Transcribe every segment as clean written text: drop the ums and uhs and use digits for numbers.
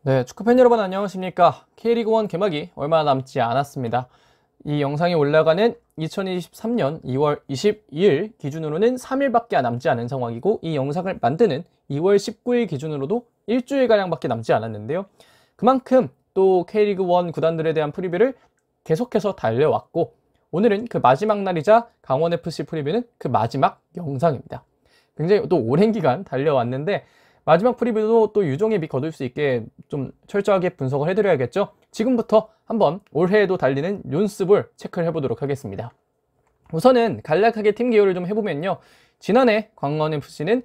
네, 축구팬 여러분 안녕하십니까? K리그1 개막이 얼마 남지 않았습니다. 이 영상이 올라가는 2023년 2월 22일 기준으로는 3일밖에 남지 않은 상황이고, 이 영상을 만드는 2월 19일 기준으로도 일주일가량밖에 남지 않았는데요. 그만큼 또 K리그1 구단들에 대한 프리뷰를 계속해서 달려왔고, 오늘은 그 마지막 날이자 강원FC 프리뷰는 그 마지막 영상입니다. 굉장히 또 오랜 기간 달려왔는데, 마지막 프리뷰도 또 유종의 미 거둘 수 있게 좀 철저하게 분석을 해드려야겠죠. 지금부터 한번 올해에도 달리는 윤스볼 체크를 해보도록 하겠습니다. 우선은 간략하게 팀 기호를 좀 해보면요, 지난해 강원FC는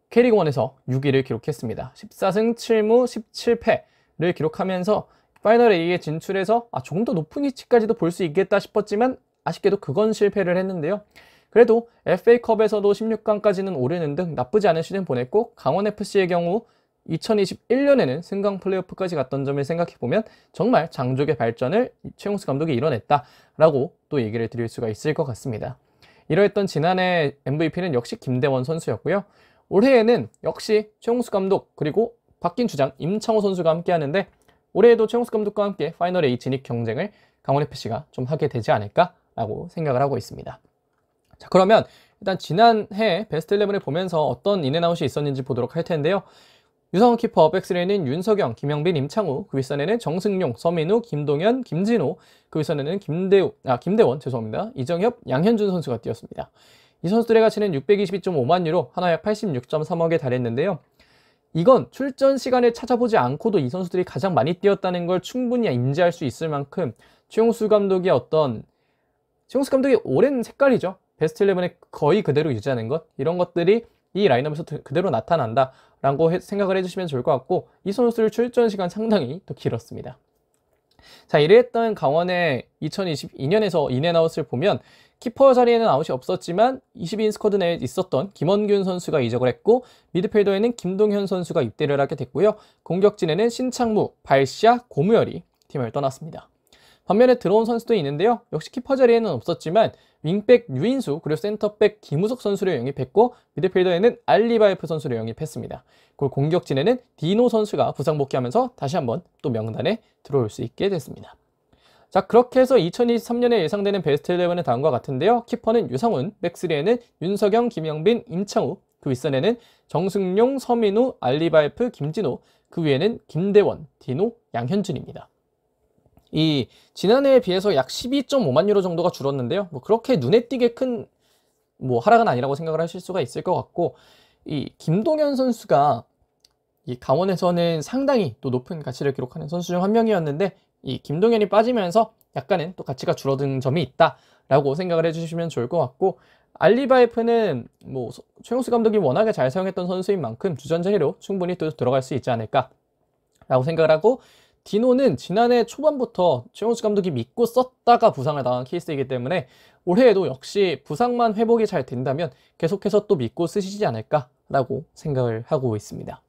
K리그1에서 6위를 기록했습니다. 14승 7무 17패를 기록하면서 파이널 A에 진출해서 조금 더 높은 위치까지도 볼 수 있겠다 싶었지만, 아쉽게도 그건 실패를 했는데요. 그래도 FA컵에서도 16강까지는 오르는 등 나쁘지 않은 시즌 보냈고, 강원FC의 경우 2021년에는 승강 플레이오프까지 갔던 점을 생각해보면 정말 장족의 발전을 최용수 감독이 이뤄냈다라고 또 얘기를 드릴 수가 있을 것 같습니다. 이러했던 지난해 MVP는 역시 김대원 선수였고요. 올해에는 역시 최용수 감독 그리고 바뀐 주장 임창호 선수가 함께 하는데, 올해에도 최용수 감독과 함께 파이널 A 진입 경쟁을 강원FC가 좀 하게 되지 않을까라고 생각을 하고 있습니다. 자, 그러면 일단 지난해 베스트 11을 보면서 어떤 인앤아웃이 있었는지 보도록 할 텐데요. 유상훈 키퍼, 백스레이는 윤석영, 김영빈, 임창우, 그 윗선에는 정승용, 서민우, 김동현, 김진호, 그 윗선에는 김대원, 이정협, 양현준 선수가 뛰었습니다. 이 선수들의 가치는 622.5만 유로, 한화약 86.3억에 달했는데요. 이건 출전 시간을 찾아보지 않고도 이 선수들이 가장 많이 뛰었다는 걸 충분히 인지할 수 있을 만큼 최용수 감독의 오랜 색깔이죠. 베스트 11에 거의 그대로 유지하는 것, 이런 것들이 이 라인업에서 그대로 나타난다라고 생각을 해주시면 좋을 것 같고, 이 선수들 출전 시간 상당히 또 길었습니다. 자, 이랬던 강원의 2022년에서 인앤아웃을 보면 키퍼 자리에는 아웃이 없었지만 22인 스쿼드 내에 있었던 김원균 선수가 이적을 했고, 미드필더에는 김동현 선수가 입대를 하게 됐고요. 공격진에는 신창무, 발시아, 고무열이 팀을 떠났습니다. 반면에 들어온 선수도 있는데요. 역시 키퍼 자리에는 없었지만 윙백 유인수 그리고 센터백 김우석 선수를 영입했고, 미드필더에는 알리바이프 선수를 영입했습니다. 그리고 공격진에는 디노 선수가 부상 복귀하면서 다시 한번 또 명단에 들어올 수 있게 됐습니다. 자, 그렇게 해서 2023년에 예상되는 베스트 11은 다음과 같은데요. 키퍼는 유상훈, 백스리에는 윤석영, 김영빈, 임창우, 그 윗선에는 정승용, 서민우, 알리바이프, 김진호, 그 위에는 김대원, 디노, 양현준입니다. 이 지난해에 비해서 약 12.5만 유로 정도가 줄었는데요. 그렇게 눈에 띄게 큰 하락은 아니라고 생각을 하실 수가 있을 것 같고, 이 김동현 선수가 이 강원에서는 상당히 또 높은 가치를 기록하는 선수 중 한 명이었는데, 이 김동현이 빠지면서 약간은 또 가치가 줄어든 점이 있다라고 생각을 해주시면 좋을 것 같고, 알리바이프는 최용수 감독이 워낙에 잘 사용했던 선수인 만큼 주전자리로 충분히 또 들어갈 수 있지 않을까라고 생각을 하고, 디노는 지난해 초반부터 최용수 감독이 믿고 썼다가 부상을 당한 케이스이기 때문에 올해에도 역시 부상만 회복이 잘 된다면 계속해서 또 믿고 쓰시지 않을까라고 생각을 하고 있습니다.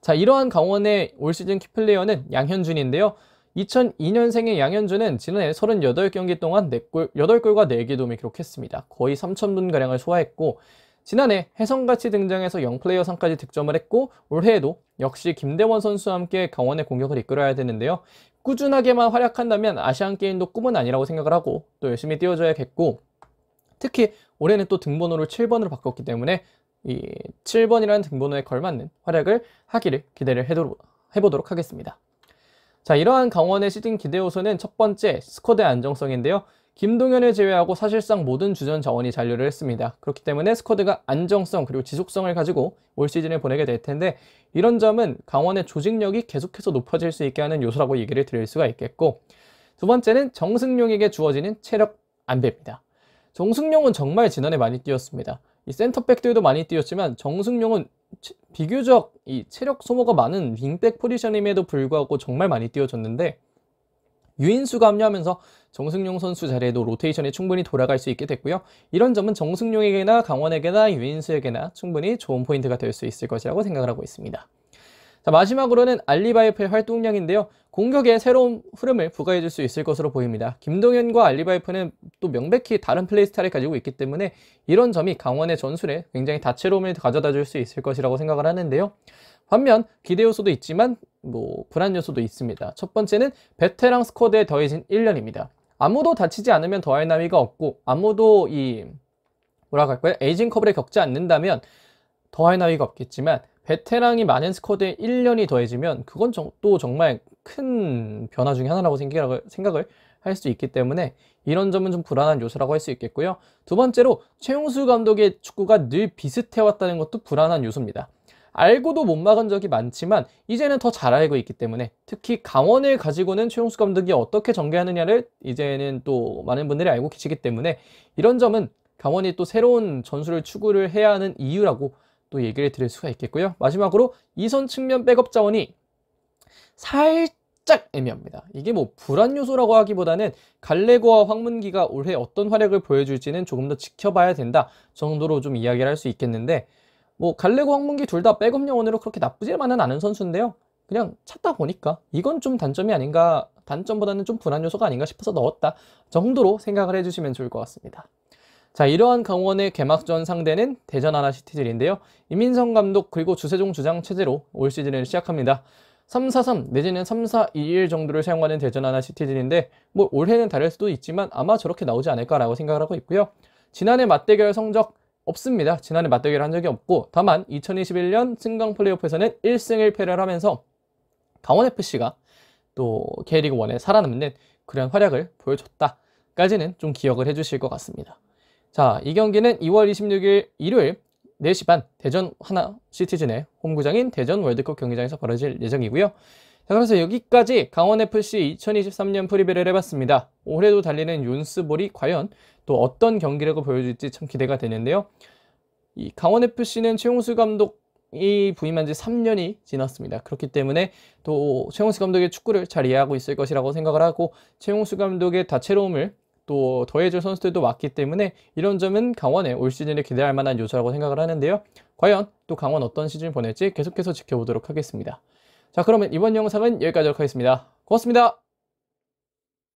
자, 이러한 강원의 올 시즌 키플레이어는 양현준인데요. 2002년생의 양현준은 지난해 38경기 동안 8골과 4개 도움을 기록했습니다. 거의 3,000분가량을 소화했고, 지난해 혜성같이 등장해서 영플레이어 상까지 득점을 했고, 올해에도 역시 김대원 선수와 함께 강원의 공격을 이끌어야 되는데요. 꾸준하게만 활약한다면 아시안게임도 꿈은 아니라고 생각을 하고 또 열심히 뛰어줘야겠고, 특히 올해는 또 등번호를 7번으로 바꿨기 때문에 이 7번이라는 등번호에 걸맞는 활약을 하기를 기대를 해보도록 하겠습니다. 자, 이러한 강원의 시즌 기대 요소는 첫 번째 스쿼드의 안정성인데요. 김동현을 제외하고 사실상 모든 주전 자원이 잔류를 했습니다. 그렇기 때문에 스쿼드가 안정성 그리고 지속성을 가지고 올 시즌을 보내게 될 텐데, 이런 점은 강원의 조직력이 계속해서 높아질 수 있게 하는 요소라고 얘기를 드릴 수가 있겠고, 두 번째는 정승용에게 주어지는 체력 안배입니다. 정승용은 정말 지난해 많이 뛰었습니다. 이 센터백들도 많이 뛰었지만 정승용은 비교적 이 체력 소모가 많은 윙백 포지션임에도 불구하고 정말 많이 뛰어줬는데, 유인수가 합류하면서 정승용 선수 자리에도 로테이션이 충분히 돌아갈 수 있게 됐고요. 이런 점은 정승용에게나 강원에게나 유인수에게나 충분히 좋은 포인트가 될 수 있을 것이라고 생각을 하고 있습니다. 자, 마지막으로는 알리바이프의 활동량인데요. 공격에 새로운 흐름을 부과해 줄 수 있을 것으로 보입니다. 김동현과 알리바이프는 또 명백히 다른 플레이 스타일을 가지고 있기 때문에 이런 점이 강원의 전술에 굉장히 다채로움을 가져다 줄 수 있을 것이라고 생각을 하는데요. 반면 기대 요소도 있지만 불안 요소도 있습니다. 첫 번째는 베테랑 스쿼드에 더해진 1년입니다. 아무도 다치지 않으면 더할 나위가 없고 아무도 에이징 커브를 겪지 않는다면 더할 나위가 없겠지만 베테랑이 많은 스쿼드에 1년이 더해지면 그건 또 정말 큰 변화 중에 하나라고 생각을 할 수 있기 때문에 이런 점은 좀 불안한 요소라고 할 수 있겠고요. 두 번째로 최용수 감독의 축구가 늘 비슷해왔다는 것도 불안한 요소입니다. 알고도 못 막은 적이 많지만 이제는 더 잘 알고 있기 때문에 특히 강원을 가지고는 최용수 감독이 어떻게 전개하느냐를 이제는 또 많은 분들이 알고 계시기 때문에 이런 점은 강원이 또 새로운 전술을 추구를 해야 하는 이유라고 또 얘기를 드릴 수가 있겠고요. 마지막으로 이선 측면 백업 자원이 살짝 애매합니다. 이게 불안 요소라고 하기보다는 갈레고와 황문기가 올해 어떤 활약을 보여줄지는 조금 더 지켜봐야 된다 정도로 좀 이야기를 할 수 있겠는데 갈레고 황문기 둘 다 백업 영원으로 그렇게 나쁘지만은 않은 선수인데요. 그냥 찾다 보니까 이건 좀 단점이 아닌가, 단점보다는 좀 불안 요소가 아닌가 싶어서 넣었다 정도로 생각을 해주시면 좋을 것 같습니다. 자, 이러한 강원의 개막전 상대는 대전 하나시티즌인데요. 이민성 감독 그리고 주세종 주장 체제로 올 시즌을 시작합니다. 3-4-3 내지는 3-4-2-1 정도를 사용하는 대전 하나시티즌인데 올해는 다를 수도 있지만 아마 저렇게 나오지 않을까라고 생각을 하고 있고요. 지난해 맞대결 성적 없습니다. 지난해 맞대결 한 적이 없고 다만 2021년 승강 플레이오프에서는 1승 1패를 하면서 강원FC가 또 K리그1에 살아남는 그런 활약을 보여줬다까지는 좀 기억을 해주실 것 같습니다. 자, 이 경기는 2월 26일 일요일 4시 반 대전 하나시티즌의 홈구장인 대전 월드컵 경기장에서 벌어질 예정이고요. 자, 그래서 여기까지 강원FC 2023년 프리뷰를 해봤습니다. 올해도 달리는 윤스볼이 과연 또 어떤 경기력을 보여줄지 참 기대가 되는데요. 이 강원FC는 최용수 감독이 부임한 지 3년이 지났습니다. 그렇기 때문에 또 최용수 감독의 축구를 잘 이해하고 있을 것이라고 생각을 하고 최용수 감독의 다채로움을 또 더해줄 선수들도 많기 때문에 이런 점은 강원의 올 시즌에 기대할 만한 요소라고 생각을 하는데요. 과연 또 강원 어떤 시즌을 보낼지 계속해서 지켜보도록 하겠습니다. 자, 그러면 이번 영상은 여기까지 하도록 하겠습니다. 고맙습니다.